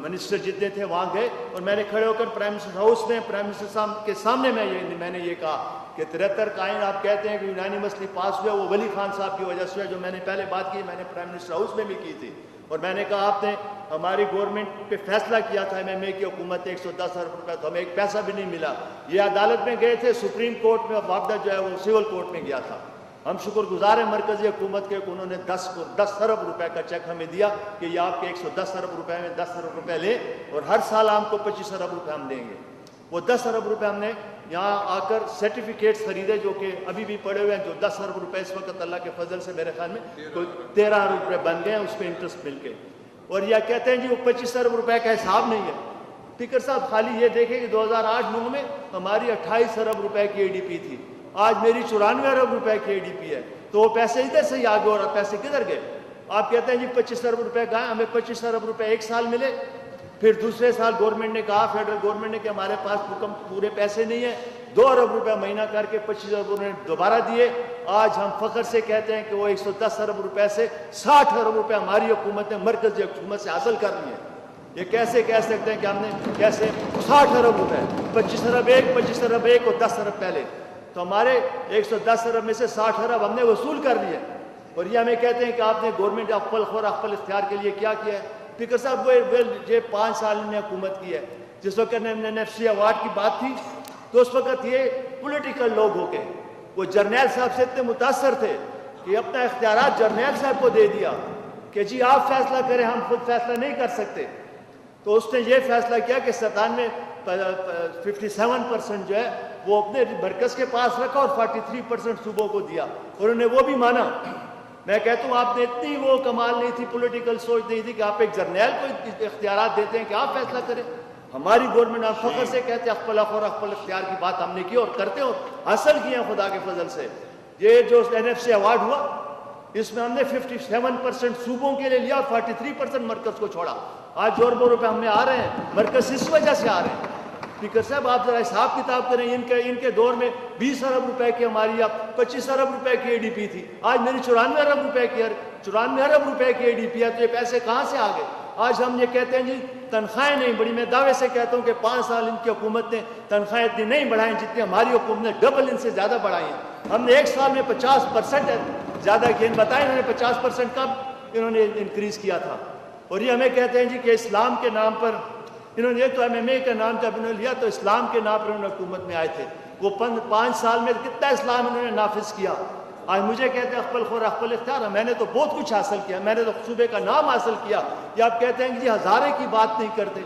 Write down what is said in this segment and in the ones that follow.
Minister جتنے تھے وہاں گئے اور میں نے کھڑے ہو کر پرائم منسٹر ہاؤس میں پرائم منسٹر کے سامنے میں نے یہ کہا کہ 73 قائن آپ کہتے ہیں کہ یونانیمسلی پاس ہوا، وہ ولی خان صاحب کی وجہ سے جو میں نے پہلے بات کی، میں نے پرائم منسٹر ہاؤس میں بھی کی تھی، اور میں نے کہا آپ نے ہماری گورنمنٹ پہ فیصلہ کیا تھا ایم ایم اے کی حکومت 110 ارب روپے، تو ہمیں ایک پیسہ بھی نہیں ملا. یہ عدالت میں گئے تھے، سپریم کورٹ میں، معاہدہ جو ہے وہ سول کورٹ میں گیا تھا. ہم شکر گزار ہیں مرکزی حکومت کے کہ انہوں نے 10 ارب روپے کا چیک ہمیں دیا کہ یہ آپ کے 110 ارب روپے میں 10 ارب روپے لیں اور ہر سال ہم کو 25 ارب روپے ہم دیں گے. وہ 10 ارب روپے ہم نے یہاں آ کر سرٹیفکیٹس خریدے جو کہ ابھی بھی پڑے ہوئے ہیں، جو 10 ارب روپے اس وقت اللہ کے فضل سے میرے خیال میں کوئی 13 ارب روپے بن گئے ہیں اس پہ انٹرسٹ مل کے. اور یہ کہتے ہیں جی وہ 25 ارب روپے کا حساب نہیں ہے. اسپیکر صاحب خالی یہ دیکھیں کہ 2008-9 میں ہماری 28 ارب روپے کی اے ڈی پی تھی، آج میری 94 ارب روپے کی اے ڈی پی ہے. تو وہ پیسے ادھر سے ہی آگے اور پیسے کدھر گئے؟ آپ کہتے ہیں جی 25 ارب روپے کا ہے، ہمیں 25 ارب روپے ایک سال ملے، پھر دوسرے سال گورنمنٹ نے کہا، فیڈرل گورنمنٹ نے کہ ہمارے پاس پورے پیسے نہیں ہیں، 2 ارب روپے مہینہ کر کے 25 ارب روپے دوبارہ دیے. آج ہم فخر سے کہتے ہیں کہ وہ 110 ارب روپے سے 60 ارب روپے ہماری حکومت نے مرکزی حکومت سے حاصل کر لیے. یہ کیسے کہہ سکتے ہیں کہ ہم نے کیسے 60 ارب روپے، 25 ارب ایک، 25 ارب ایک اور 10 ارب پہلے، تو ہمارے 110 ارب میں سے 60 ارب ہم نے وصول کر لیے. اور یہ ہمیں کہتے ہیں کہ آپ نے گورنمنٹ اقبال خور اقبال اختیار کے لیے کیا کیا ہے. اسپیکر صاحب یہ 5 سال نے حکومت کی ہے. جس وقت NFC ایوارڈ کی بات تھی تو اس وقت یہ پولیٹیکل لوگ ہو کے وہ جرنیل صاحب سے اتنے متاثر تھے کہ اپنا اختیارات جرنیل صاحب کو دے دیا کہ جی آپ فیصلہ کریں، ہم خود فیصلہ نہیں کر سکتے. تو اس نے یہ فیصلہ کیا کہ 57% جو ہے وہ اپنے مرکز کے پاس رکھا اور 43% صوبوں کو دیا، اور انہوں نے وہ بھی مانا. میں کہتا ہوں آپ نے اتنی وہ کمال نہیں تھی، پولیٹیکل سوچ نہیں تھی کہ آپ ایک جرنیل کو اختیارات دیتے ہیں کہ آپ فیصلہ کریں. ہماری گورنمنٹ آپ فخر سے کہتے ہیں اقبال خور اقبال اختیار کی بات ہم نے کی اور کرتے ہو، حاصل کیے ہیں خدا کے فضل سے. یہ جو NFC ایوارڈ ہوا اس میں ہم نے 57% صوبوں کے لیے لیا اور 43% مرکز کو چھوڑا. آج جو اربوں روپے ہمیں آ رہے ہیں مرکز اس وجہ سے آ رہے ہیں. اسپیکر صاحب آپ ذرا حساب کتاب کریں، ان کے دور میں 20 ارب روپے کی ہماری 25 ارب روپے کی اے ڈی پی تھی، آج میری 94 ارب روپے کی اے ڈی پی ہے. تو یہ پیسے کہاں سے آ گئے؟ آج ہم یہ کہتے ہیں جی تنخواہیں نہیں بڑھی. میں دعوے سے کہتا ہوں کہ 5 سال ان کی حکومت نے تنخواہیں اتنی نہیں بڑھائیں جتنی ہماری حکومت نے ڈبل ان سے زیادہ بڑھائی ہیں. ہم نے ایک سال میں 50% زیادہ کیا. بتائیں انہوں نے 50% کب انہوں نے انکریز کیا تھا؟ اور یہ ہمیں کہتے ہیں جی کہ اسلام کے نام پر انہوں نے، یہ تو MMA کا نام جب انہوں نے لیا تو اسلام کے نام پر انہوں نے حکومت میں آئے تھے. وہ 5 سال میں کتنا اسلام انہوں نے نافذ کیا. آج مجھے کہتے ہیں اقبال خور اقبال اختیار، میں نے تو بہت کچھ حاصل کیا، میں نے تو صوبے کا نام حاصل کیا. یہ آپ کہتے ہیں کہ جی ہزارے کی بات نہیں کرتے.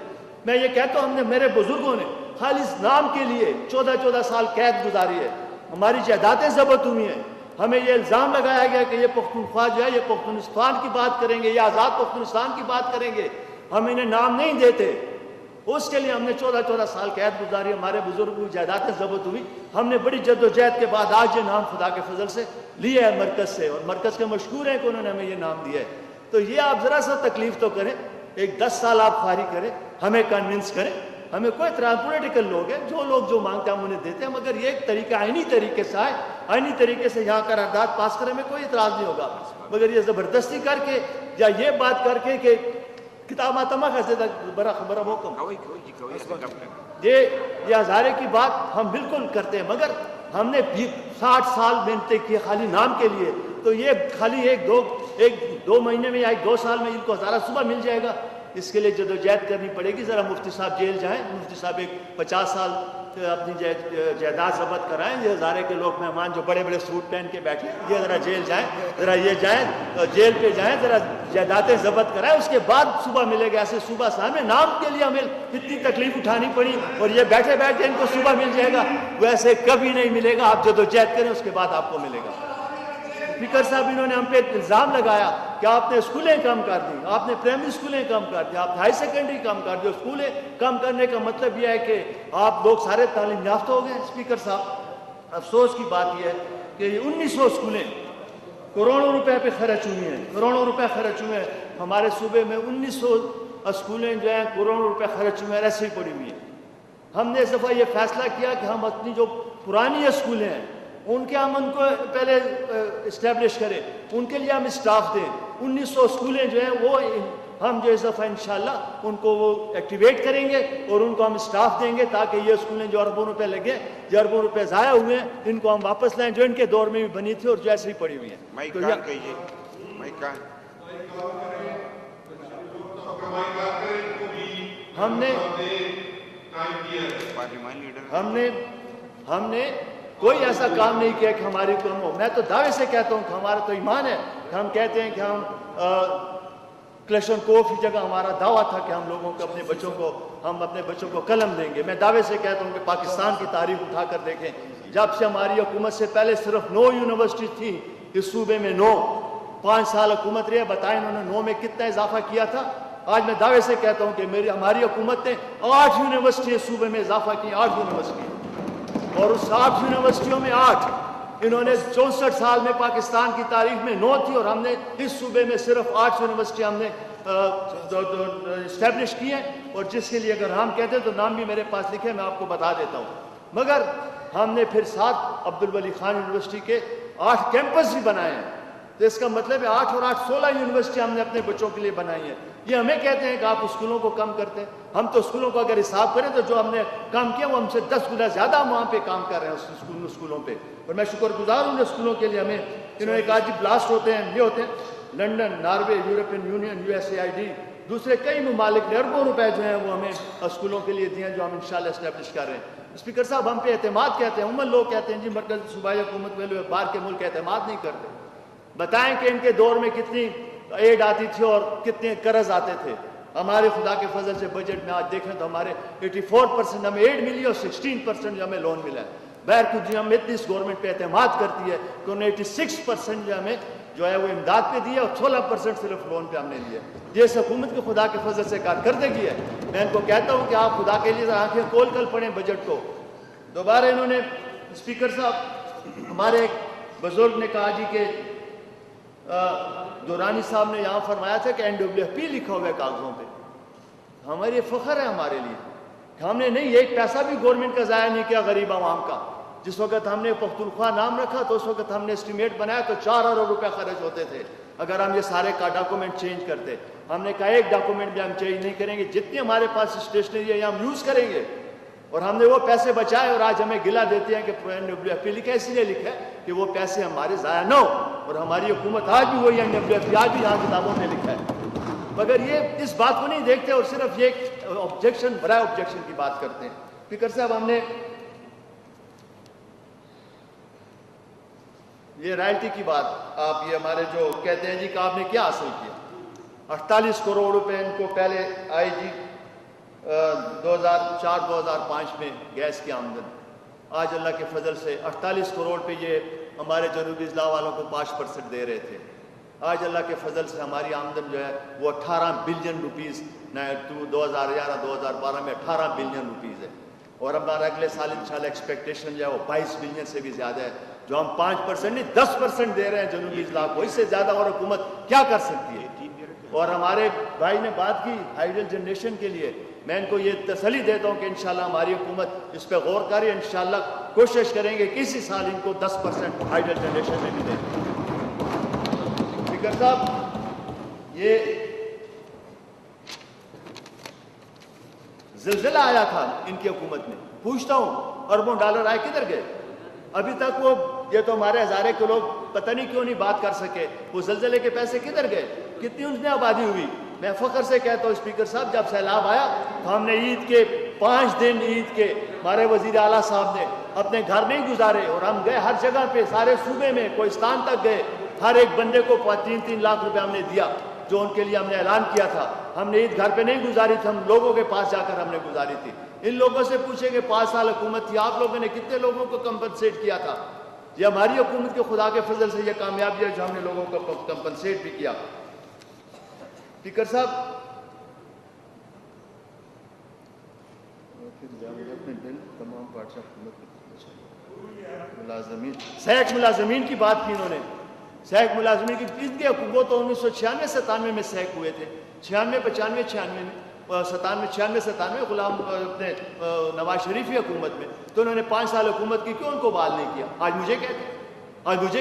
میں یہ کہتا ہوں ہم نے، میرے بزرگوں نے خالی اس نام کے لیے 14 سال قید گزاری ہے. ہماری جائیدادیں ضبط ہوئی ہیں. ہمیں یہ الزام لگایا گیا کہ یہ پختونخوا جو ہے یہ پختونستان کی بات کریں گے، یہ آزاد پختونستان کی بات کریں گے، ہم انہیں نام نہیں دیتے. اس کے لیے ہم نے 14 سال قید گزاری. ہمارے بزرگوں کی جائیدادیں ضبط ہوئی. ہم نے بڑی جد و جہد کے بعد آج یہ نام خدا کے فضل سے لیا ہے مرکز سے، اور مرکز کے مشکور ہیں کہ انہوں نے ہمیں یہ نام دیا ہے. تو یہ آپ ذرا سا تکلیف تو کریں، ایک 10 سال آپ فارغ کریں، ہمیں کنونس کریں. ہمیں کوئی اعتراض، پولیٹیکل لوگ ہیں، جو لوگ جو مانگتے ہیں ہم انہیں دیتے ہیں، مگر یہ ایک طریقہ آئینی طریقے سے آئے، آئینی طریقے سے یہاں قرارداد پاس کرنے میں کوئی اعتراض نہیں ہوگا. مگر یہ زبردستی کر کے یا یہ بات کر کے کہ کتاب آتما کا زیادہ بڑا خبر حکم، یہ ہزارے کی بات ہم بالکل کرتے ہیں، مگر ہم نے 60 سال محنتیں کی خالی نام کے لیے. تو یہ خالی ایک دو مہینے میں یا 2 سال میں ان کو ہزارہ صبح مل جائے گا. اس کے لیے جدوجہد کرنی پڑے گی. ذرا مفتی صاحب جیل جائیں، مفتی صاحب ایک 50 سال اپنی جائیداد ضبط کرائیں. یہ ہزارے کے لوگ مہمان جو بڑے بڑے سوٹ پہن کے بیٹھے، یہ ذرا جیل جائیں، ذرا یہ جائیں جیل پہ جائیں، ذرا جائیدادیں ضبط کرائیں. اس کے بعد صبح ملے گا. ایسے صبح سامنے نام کے لیے ہمیں اتنی تکلیف اٹھانی پڑی اور یہ بیٹھے بیٹھے ان کو صبح مل جائے گا، ویسے کبھی نہیں ملے گا. آپ جدوجہد کریں، اس کے بعد آپ کو ملے گا. اسپیکر صاحب انہوں نے ہم پہ الزام لگایا کہ آپ نے اسکولیں کم کر دی، آپ نے پرائمری اسکولیں کم کر دی، آپ نے ہائی سیکنڈری کم کر دی. اسکولیں کم کرنے کا مطلب یہ ہے کہ آپ لوگ سارے تعلیم یافتہ ہو گئے. اسپیکر صاحب افسوس کی بات یہ ہے کہ یہ 1900 اسکولیں کروڑوں روپے پہ خرچ ہوئی ہیں، کروڑوں روپے خرچ ہوئے ہیں. ہمارے صوبے میں 1900 اسکولیں جو ہیں کروڑوں روپے خرچ ہوئے ہیں، ایسے ہی پڑی ہوئی ہیں. ہم نے اس دفعہ یہ فیصلہ کیا کہ ہم اپنی جو پرانی اسکولیں ہیں ان کے ہم ان کو پہلے اسٹیبلش کریں، ان کے لیے ہم اسٹاف دیں. 1900 اسکولیں جو ہیں وہ ہم جو اس دفعہ انشاءاللہ ان کو وہ ایکٹیویٹ کریں گے اور ان کو ہم اسٹاف دیں گے تاکہ یہ اسکولیں جو اربوں روپے لگے، جو اربوں روپے ضائع ہوئے ہیں، ان کو ہم واپس لائیں جو ان کے دور میں بھی بنی تھی اور جو ایسے ہی پڑی ہوئی ہیں. مائک تو آن کیجیے، مائک آن. ہم نے پارلیمان لیڈر ہم نے کوئی ایسا کام نہیں کیا کہ ہماری کم ہو. میں تو دعوے سے کہتا ہوں کہ ہمارا تو ایمان ہے کہ ہم کہتے ہیں کہ ہم کلشنکوف کی جگہ ہمارا دعویٰ تھا کہ ہم لوگوں کو اپنے بچوں کو قلم دیں گے. میں دعوے سے کہتا ہوں کہ پاکستان کی تاریخ اٹھا کر دیکھیں، جب سے ہماری حکومت سے پہلے صرف 9 یونیورسٹی تھی اس صوبے میں، 9. 5 سال حکومت رہی ہے، بتائیں انہوں نے 9 میں کتنا اضافہ کیا تھا. آج میں دعوے سے کہتا ہوں کہ ہماری حکومت نے 8 یونیورسٹی اس صوبے میں اضافہ کی، 8 یونیورسٹی، اور اس 8 یونیورسسٹیوں میں 8 انہوں نے 64 سال میں پاکستان کی تاریخ میں 9 تھی، اور ہم نے اس صوبے میں صرف 8 یونیورسٹی ہم نے اسٹیبلش کی ہیں. اور جس کے لیے اگر ہم کہتے ہیں تو نام بھی میرے پاس لکھے، میں آپ کو بتا دیتا ہوں. مگر ہم نے پھر 7 عبدالولی خان یونیورسٹی کے 8 کیمپس بھی بنائے ہیں. تو اس کا مطلب ہے 8 اور 8 16 یونیورسٹی ہم نے اپنے بچوں کے لیے بنائی ہیں. یہ ہمیں کہتے ہیں کہ آپ اسکولوں کو کم کرتے ہیں. ہم تو اسکولوں کو اگر حساب کریں تو جو ہم نے کام کیا وہ ہم سے 10 گنا زیادہ ہم وہاں پہ کام کر رہے ہیں اسکولوں پہ. اور میں شکر گزار ہوں اسکولوں کے لیے. ہمیں انہوں نے کہا جی بلاسٹ ہوتے ہیں، یہ ہوتے ہیں. London, Norway, European union, USAID، دوسرے کئی ممالک نے اربوں روپے جو ہیں وہ ہمیں اسکولوں کے لیے دیے ہیں، جو ہم انشاءاللہ اسٹیبلش کر رہے ہیں. اسپیکر صاحب ہم پہ اعتماد کہتے ہیں. عموماً لوگ کہتے ہیں جی مرکزی صوبائی حکومت میں لوگ باہر کے ملک اعتماد نہیں کرتے. بتائیں کہ ان کے دور میں کتنی ایڈ آتی تھی اور کتنے قرض آتے تھے. ہمارے خدا کے فضل سے بجٹ میں آج دیکھیں تو ہمارے 84% ہمیں ایڈ ملی اور 16% جو ہمیں لون ملا ہے. بہرکہ جی ہم اتنی اس گورنمنٹ پہ اعتماد کرتی ہے کہ انہوں نے 86% جو ہمیں جو ہے وہ امداد پہ دیا اور 16% صرف لون پہ ہم نے لیا. یہ اس حکومت کے خدا کے فضل سے کارکردگی ہے. میں ان کو کہتا ہوں کہ آپ خدا کے لیے آنکھیں کھول کر پڑھیں بجٹ کو. دوبارہ انہوں نے اسپیکر صاحب ہمارے ایک بزرگ نے کہا جی کہ دورانی صاحب نے یہاں فرمایا تھا کہ NWFP لکھا ہوا ہے کاغذوں پہ. ہمارے فخر ہے ہمارے لیے کہ ہم نے نہیں ایک پیسہ بھی گورنمنٹ کا ضائع نہیں کیا غریب عوام کا. جس وقت ہم نے پختونخوا نام رکھا تو اس وقت ہم نے اسٹیمیٹ بنایا تو 4 ارب روپے خرچ ہوتے تھے اگر ہم یہ سارے کا ڈاکومنٹ چینج کرتے. ہم نے کہا ایک ڈاکومنٹ بھی ہم چینج نہیں کریں گے، جتنی ہمارے پاس اسٹیشنری ہے ہم یوز کریں گے. اور ہم نے وہ پیسے بچائے اور آج ہمیں گلا دیتے ہیں کہ NWFP لکھا ہے، اس لیے لکھا ہے کہ وہ پیسے ہمارے ضائع نہ ہو. اور ہماری حکومت آج بھی وہی NWFP آج بھی یہاں کتابوں میں لکھا ہے. مگر یہ اس بات کو نہیں دیکھتے اور صرف یہ آبجیکشن برائے آبجیکشن کی بات کرتے ہیں. اسپیکر صاحب ہم نے یہ رائلٹی کی بات، آپ یہ ہمارے جو کہتے ہیں جی کہ آپ نے کیا حاصل کیا. 48 کروڑ روپے ان کو پہلے آئی جی 2004-2005 میں گیس کی آمدن. آج اللہ کے فضل سے 48 کروڑ پہ یہ ہمارے جنوبی اضلاع والوں کو 5% دے رہے تھے. آج اللہ کے فضل سے ہماری آمدن جو ہے وہ 18 بلین روپیز 2011-2012 میں 18 بلین روپیز ہے. اور ہمارا اگلے سال انشاءاللہ ایکسپیکٹیشن جو ہے وہ 22 بلین سے بھی زیادہ ہے. جو ہم 5% نہیں 10% دے رہے ہیں جنوبی اضلاع کو، اس سے زیادہ اور حکومت کیا کر سکتی ہے. اور ہمارے بھائی نے بات کی ہائیڈل جنریشن کے لیے، میں ان کو یہ تسلی دیتا ہوں کہ انشاءاللہ ہماری حکومت اس پہ غور کرے. انشاءاللہ کوشش کریں گے کسی سال ان کو 10% ہائیڈل جنریشن میں بھی دیں. اسپیکر صاحب یہ زلزلہ آیا تھا ان کی حکومت میں، پوچھتا ہوں اربوں ڈالر آئے کدھر گئے؟ ابھی تک وہ یہ تو ہمارے ہزارے کے لوگ پتہ نہیں کیوں نہیں بات کر سکے، وہ زلزلے کے پیسے کدھر گئے؟ کتنی ان میں آبادی ہوئی؟ میں فخر سے کہتا ہوں اسپیکر صاحب جب سیلاب آیا تو ہم نے عید کے 5 دن عید کے ہمارے وزیر اعلیٰ صاحب نے اپنے گھر نہیں گزارے اور ہم گئے ہر جگہ پہ، سارے صوبے میں کوہستان تک گئے. ہر ایک بندے کو 3-3 لاکھ روپے ہم نے دیا جو ان کے لیے ہم نے اعلان کیا تھا. ہم نے عید گھر پہ نہیں گزاری تھی، ہم لوگوں کے پاس جا کر ہم نے گزاری تھی. ان لوگوں سے پوچھیں کہ 5 سال حکومت تھی آپ لوگوں نے کتنے لوگوں کو کمپنسیٹ کیا تھا؟ یہ ہماری حکومت کے خدا کے فضل سے یہ کامیابی ہے جو ہم نے لوگوں کو کمپنسیٹ بھی کیا. اسپیکر صاحب تمام ملازمین سیک ملازمین کی بات کی انہوں نے. سیک ملازمین کی وہ تو 1996-97 میں سیک ہوئے تھے. 96-95-96 میں 97 غلام اپنے نواز شریف کی حکومت میں تو انہوں نے 5 سال حکومت کی، کیوں ان کو بحال نہیں کیا؟ آج مجھے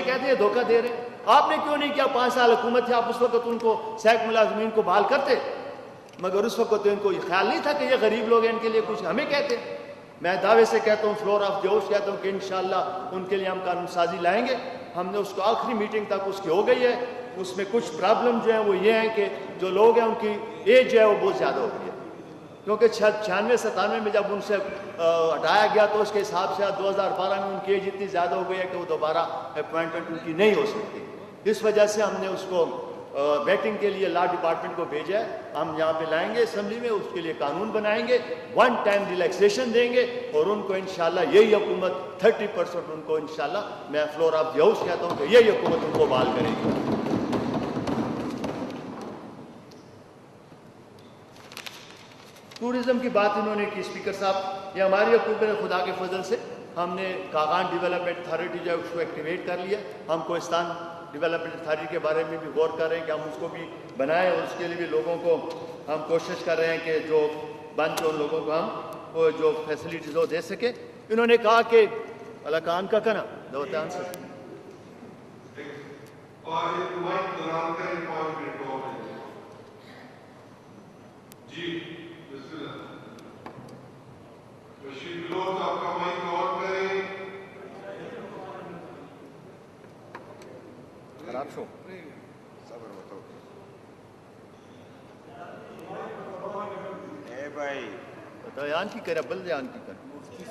کہتے ہیں دھوکہ دے رہے ہیں. آپ نے کیوں نہیں کیا؟ 5 سال حکومت تھی، آپ اس وقت ان کو سینک ملازمین کو بحال کرتے، مگر اس وقت تو ان کو یہ خیال نہیں تھا کہ یہ غریب لوگ ہیں، ان کے لیے کچھ ہمیں کہتے۔ میں دعوے سے کہتا ہوں، فلور آف جوش کہتا ہوں کہ انشاءاللہ ان کے لیے ہم قانون سازی لائیں گے۔ ہم نے اس کو آخری میٹنگ تک اس کی ہو گئی ہے، اس میں کچھ پرابلم جو ہیں وہ یہ ہیں کہ جو لوگ ہیں ان کی ایج جو ہے وہ بہت زیادہ ہو گئی ہے، کیونکہ 96-97 میں جب ان سے ہٹایا گیا تو اس کے حساب سے 2012 میں ان کی ایج اتنی زیادہ ہو گئی ہے کہ وہ دوبارہ اپوائنٹمنٹ ان کی نہیں ہو سکتی۔ اس وجہ سے ہم نے اس کو ویٹنگ کے لیے لا ڈپارٹمنٹ کو بھیجا ہے، ہم یہاں پہ لائیں گے اسمبلی میں، اس کے لیے قانون بنائیں گے، 1 ٹائم ریلیکسیشن دیں گے، اور ان کو انشاءاللہ یہی حکومت 30% ان کو انشاءاللہ، میں فلور آف دی ہاؤس کہتا ہوں کہ یہی حکومت ان کو بحال کرے گی۔ ٹورزم کی بات انہوں نے کی اسپیکر صاحب، یہ ہماری حکومت نے خدا کے فضل سے ہم نے کاغان ڈیولپمنٹ اتھارٹی جو ہے اس کو ایکٹیویٹ کر لیا۔ ہم کوہستان ڈیولپمنٹ اتھارٹی کے بارے میں بھی غور کر رہے ہیں کہ ہم اس کو بھی بنائیں، اور اس کے لیے بھی لوگوں کو ہم کوشش کر رہے ہیں کہ جو بن کے ان لوگوں کو ہم وہ جو فیسلٹیز وہ دے سکیں۔ انہوں نے کہا کہ علاقان کا کنا دوتان سے خراب شو صبر بتاؤ اے بھائی بتاؤ یان کی کرے بل یان کی کرے مفتی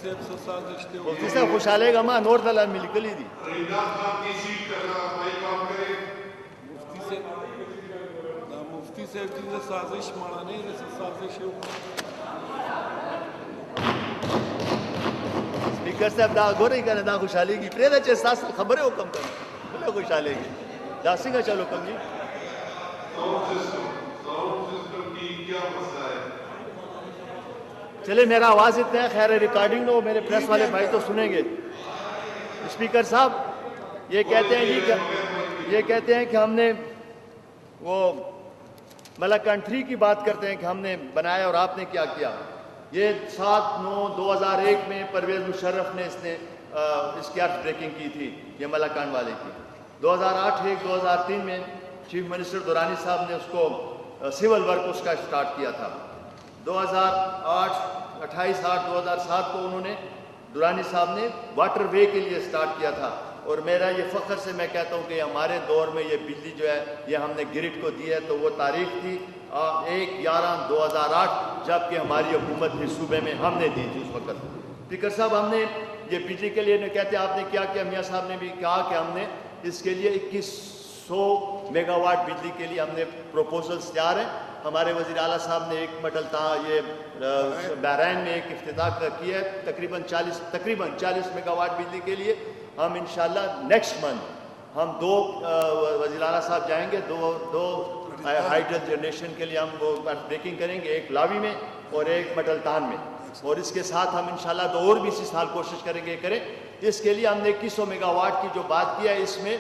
صاحب سے سازش تے مفتی صاحب خوشحالے گا ماں نور دلال میں لکھ لی دی مفتی صاحب کی سازش مانا نہیں رسے سازش اسپیکر صاحب دا گو رہی کرنے دا خوشحالی کی پریدہ چے ساس خبریں حکم کرنے بلے خوشحالے گی دا سنگا چلو کم جی چلے میرا آواز اتنا ہے، خیر ریکارڈنگ نو میرے پریس والے بھائی تو سنیں گے۔ اسپیکر صاحب یہ کہتے ہیں کہ ہم نے وہ ملکان 3 کی بات کرتے ہیں کہ ہم نے بنایا اور آپ نے کیا کیا۔ یہ 7/9/2001 میں پرویز مشرف نے اس کی ارتھ بریکنگ کی تھی، یہ ملکان والے کی۔ 2008-2003 میں چیف منسٹر دورانی صاحب نے اس کو سول ورک اس کا سٹارٹ کیا تھا۔ 28/8/2007 کو انہوں نے دورانی صاحب نے واٹر وے کے لیے سٹارٹ کیا تھا، اور میرا یہ فخر سے میں کہتا ہوں کہ ہمارے دور میں یہ بجلی جو ہے یہ ہم نے گرڈ کو دی ہے، تو وہ تاریخ تھی 1/11/2008 جب کہ ہماری حکومت تھی صوبے میں، ہم نے دی تھی اس وقت۔ اسپیکر صاحب ہم نے یہ بجلی کے لیے کہتے ہیں آپ نے کیا کیا، میاں صاحب نے بھی کہا کہ ہم نے اس کے لیے 2100 میگا واٹ بجلی کے لیے ہم نے پروپوزلز تیار ہیں۔ ہمارے وزیر اعلیٰ صاحب نے ایک بحرین میں ایک افتتاح کیا ہے تقریباً 40 میگا واٹ بجلی کے لیے۔ ہم انشاءاللہ نیکسٹ منتھ ہم 2 وزیر اعلیٰ صاحب جائیں گے، دو ہائیڈرل جنریشن کے لیے ہم وہ بریکنگ کریں گے، ایک لاوی میں اور ایک مٹلتان میں، اور اس کے ساتھ ہم انشاءاللہ 2 اور بھی اسی سال کوشش کریں گے کریں۔ اس کے لیے ہم نے 2100 میگا واٹ کی جو بات کیا ہے، اس میں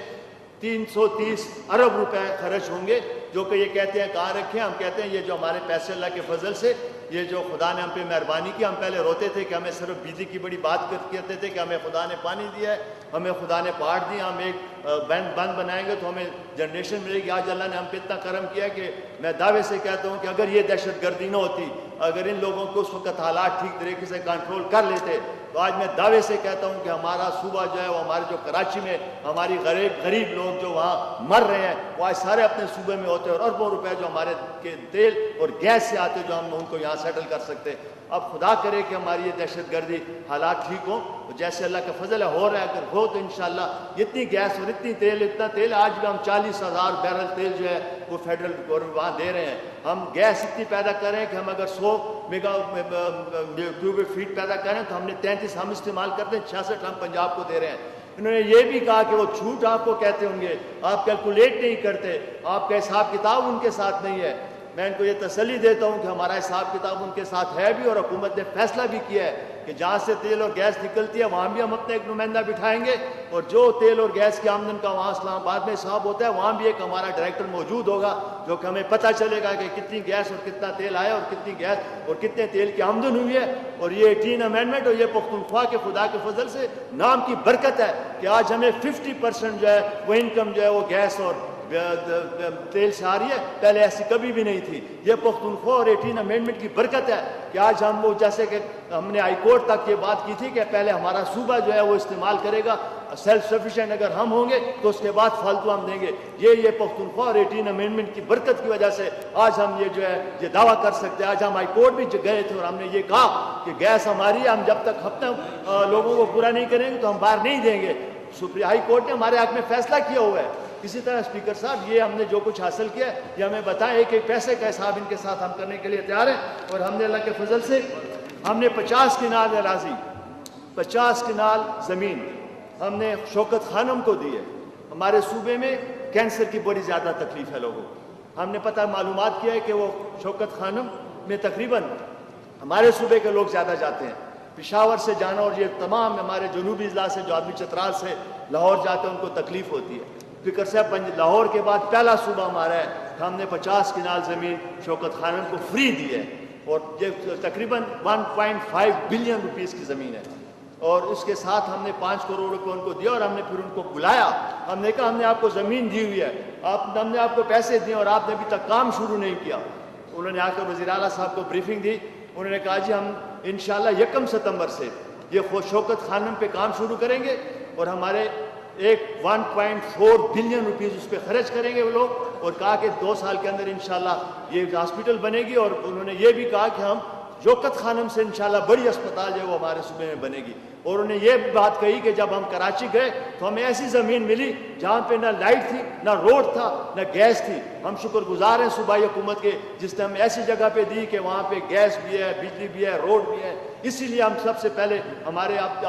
330 ارب روپے خرچ ہوں گے، جو کہ یہ کہتے ہیں کہاں رکھیں، ہم کہتے ہیں یہ جو ہمارے پیسے اللہ کے فضل سے، یہ جو خدا نے ہم پہ مہربانی کی، ہم پہلے روتے تھے کہ ہمیں صرف بجلی کی بڑی بات کرتے تھے کہ ہمیں خدا نے پانی دیا ہے، ہمیں خدا نے پہاڑ دیا، ہم ایک بند بنائیں گے تو ہمیں جنریشن ملے گی۔ آج اللہ نے ہم پہ اتنا کرم کیا کہ میں دعوے سے کہتا ہوں کہ اگر یہ دہشت گردی نہ ہوتی، اگر ان لوگوں کو اس وقت حالات ٹھیک طریقے سے کنٹرول کر لیتے، تو آج میں دعوے سے کہتا ہوں کہ ہمارا صوبہ جو ہے وہ ہمارے جو کراچی میں ہماری غریب لوگ جو وہاں مر رہے ہیں، وہ آج سارے اپنے صوبے میں ہوتے اور اربوں روپے جو ہمارے کے تیل اور گیس سے آتے جو ہم ان کو یہاں سیٹل کر سکتے۔ اب خدا کرے کہ ہماری یہ دہشت گردی حالات ٹھیک ہوں، جیسے اللہ کا فضل ہے ہو رہا ہے، اگر ہو تو انشاءاللہ اتنی گیس اور اتنا تیل آج بھی ہم 40,000 بیرل تیل جو ہے وہ فیڈرل گورنمنٹ وہاں دے رہے ہیں۔ ہم گیس اتنی پیدا کر رہے ہیں کہ ہم اگر 100 میگا کیوبک فیٹ پیدا کریں تو ہم نے 33 ہم استعمال کرتے ہیں، 66 ہم پنجاب کو دے رہے ہیں۔ انہوں نے یہ بھی کہا کہ وہ جھوٹ آپ کو کہتے ہوں گے، آپ کیلکولیٹ نہیں کرتے، آپ کا حساب کتاب ان کے ساتھ نہیں ہے۔ میں ان کو یہ تسلی دیتا ہوں کہ ہمارا حساب کتاب ان کے ساتھ ہے بھی، اور حکومت نے فیصلہ بھی کیا ہے کہ جہاں سے تیل اور گیس نکلتی ہے وہاں بھی ہم اپنا ایک نمائندہ بٹھائیں گے, اور جو تیل اور گیس کی آمدن کا وہاں اسلام آباد میں حساب ہوتا ہے وہاں بھی ایک ہمارا ڈائریکٹر موجود ہوگا جو کہ ہمیں پتہ چلے گا کہ کتنی گیس اور کتنا تیل آیا اور کتنی گیس اور کتنے تیل کی آمدن ہوئی ہے. اور یہ 18 امینڈمنٹ اور یہ پختونخوا کے خدا کے فضل سے نام کی برکت ہے کہ آج ہمیں 50% جو ہے وہ انکم جو ہے وہ گیس اور تیل سے آ رہی ہے, پہلے ایسی کبھی بھی نہیں تھی. یہ پختونخوا اور 18 امینڈمنٹ کی برکت ہے کہ آج ہم وہ, جیسے کہ ہم نے ہائی کورٹ تک یہ بات کی تھی کہ پہلے ہمارا صوبہ جو ہے وہ استعمال کرے گا, سیلف سفیشینٹ اگر ہم ہوں گے تو اس کے بعد فالتو ہم دیں گے. یہ پختونخوا اور 18 امینڈمنٹ کی برکت کی وجہ سے آج ہم یہ جو ہے یہ دعویٰ کر سکتے ہیں. آج ہم ہائی کورٹ بھی گئے تھے اور ہم نے یہ کہا کہ گیس ہماری ہے, ہم جب تک اپنے لوگوں کو پورا نہیں کریں گے تو ہم باہر نہیں دیں گے. ہائی کورٹ نے ہمارے حق میں فیصلہ کیا ہوا ہے. اسی طرح اسپیکر صاحب یہ ہم نے جو کچھ حاصل کیا ہے یہ ہمیں بتائیں, ایک ایک پیسے کا حساب ان کے ساتھ ہم کرنے کے لیے تیار ہیں. اور ہم نے اللہ کے فضل سے ہم نے 50 کنال اراضی 50 کنال زمین ہم نے شوکت خانم کو دی ہے. ہمارے صوبے میں کینسر کی بڑی زیادہ تکلیف ہے لوگوں کو. ہم نے پتہ معلومات کیا ہے کہ وہ شوکت خانم میں تقریباً ہمارے صوبے کے لوگ زیادہ جاتے ہیں. پشاور سے جانا اور یہ تمام ہمارے جنوبی اضلاع سے جو آدمی چترال سے لاہور جاتے ہیں ان کو تکلیف ہوتی ہے. فکر صاحب لاہور کے بعد پہلا صوبہ ہمارا ہے کہ ہم نے 50 کنال زمین شوکت خانم کو فری دی ہے, اور یہ تقریباً 1.5 بلین روپیز کی زمین ہے. اور اس کے ساتھ ہم نے 5 کروڑ روپے ان کو دیا اور ہم نے پھر ان کو بلایا. ہم نے کہا ہم نے آپ کو زمین دی ہوئی ہے, ہم نے آپ کو پیسے دیے اور آپ نے ابھی تک کام شروع نہیں کیا. انہوں نے آ کر وزیر اعلیٰ صاحب کو بریفنگ دی. انہوں نے کہا جی ہم انشاءاللہ 1 ستمبر سے یہ شوکت خانم پہ کام شروع کریں گے اور ہمارے 1.4 بلین روپیز اس پہ خرچ کریں گے وہ لوگ, اور کہا کہ 2 سال کے اندر انشاءاللہ یہ ہاسپٹل بنے گی. اور انہوں نے یہ بھی کہا کہ ہم شوکت خانم سے انشاءاللہ بڑی اسپتال جو ہے وہ ہمارے صوبے میں بنے گی. اور انہوں نے یہ بات کہی کہ جب ہم کراچی گئے تو ہمیں ایسی زمین ملی جہاں پہ نہ لائٹ تھی, نہ روڈ تھا, نہ گیس تھی. ہم شکر گزار ہیں صوبائی حکومت کے جس نے ہمیں ایسی جگہ پہ دی کہ وہاں پہ گیس بھی ہے, بجلی بھی ہے, روڈ بھی ہے. اسی لیے ہم سب سے پہلے ہمارے آپ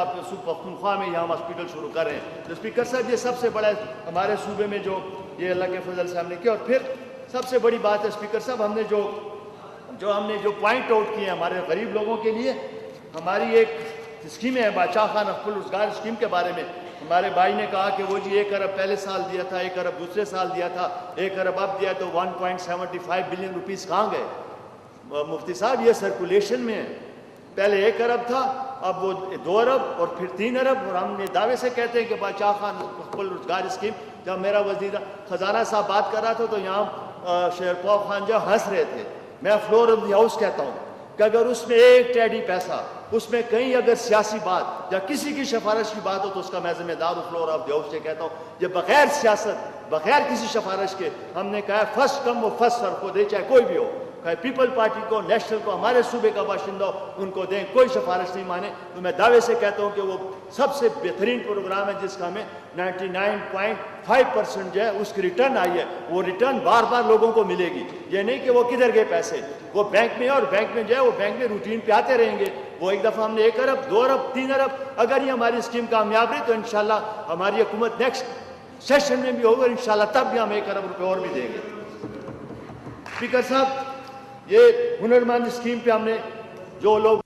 پختونخوا میں یہاں ہم ہاسپٹل شروع کر رہے ہیں. تو اسپیکر صاحب یہ سب سے بڑا ہمارے صوبے میں جو یہ اللہ کے فضل سے ہم نے کیا. اور پھر سب سے بڑی بات ہے اسپیکر صاحب, ہم نے جو پوائنٹ آؤٹ کیے ہیں ہمارے غریب لوگوں کے لیے, ہماری ایک اسکیم ہے بادشاہ خان افضل روزگار اسکیم کے بارے میں. ہمارے بھائی نے کہا کہ وہ جی 1 ارب پہلے سال دیا تھا, 1 ارب دوسرے سال دیا تھا, 1 ارب اب دیا تو 1.75 بلین روپیز کہاں گئے؟ مفتی صاحب یہ سرکولیشن میں ہے. پہلے 1 ارب تھا, اب وہ 2 ارب اور پھر 3 ارب. اور ہم نے دعوے سے کہتے ہیں کہ بادشاہ خان افضل روزگار اسکیم, جب میرا وزیر خزانہ صاحب بات کر رہا تھا تو یہاں شیرپور خان جو ہنس رہے تھے. میں فلور آف دی ہاؤس کہتا ہوں کہ اگر اس میں ایک ٹیڈی پیسہ اس میں کہیں اگر سیاسی بات یا کسی کی سفارش کی بات ہو تو اس کا میں ذمہ دار ہوں. فلور آف دی ہاؤس سے کہتا ہوں یہ بغیر سیاست بغیر کسی سفارش کے ہم نے کہا فرسٹ کم و فرسٹ سرو کو دے, چاہے کوئی بھی ہو, چاہے پیپل پارٹی کو, نیشنل کو, ہمارے صوبے کا باشندہ ہو, ان کو دیں, کوئی سفارش نہیں مانے. تو میں دعوے سے کہتا ہوں کہ وہ سب سے بہترین پروگرام ہے جس کا ہمیں 99.5% جو ہے اس کی ریٹرن آئی ہے. وہ ریٹرن بار بار لوگوں کو ملے گی. یہ نہیں کہ وہ کدھر گئے پیسے, وہ بینک میں, اور بینک میں جو ہے وہ بینک میں روٹین پہ آتے رہیں گے. وہ ایک دفعہ ہم نے 1 ارب 2 ارب 3 ارب, اگر یہ ہماری اسکیم کامیاب رہی تو انشاءاللہ ہماری حکومت نیکسٹ سیشن میں بھی ہوگا انشاءاللہ, تب بھی ہم 1 ارب روپے اور بھی دیں گے. اسپیکر صاحب یہ ہنرمند اسکیم پہ ہم نے جو لوگ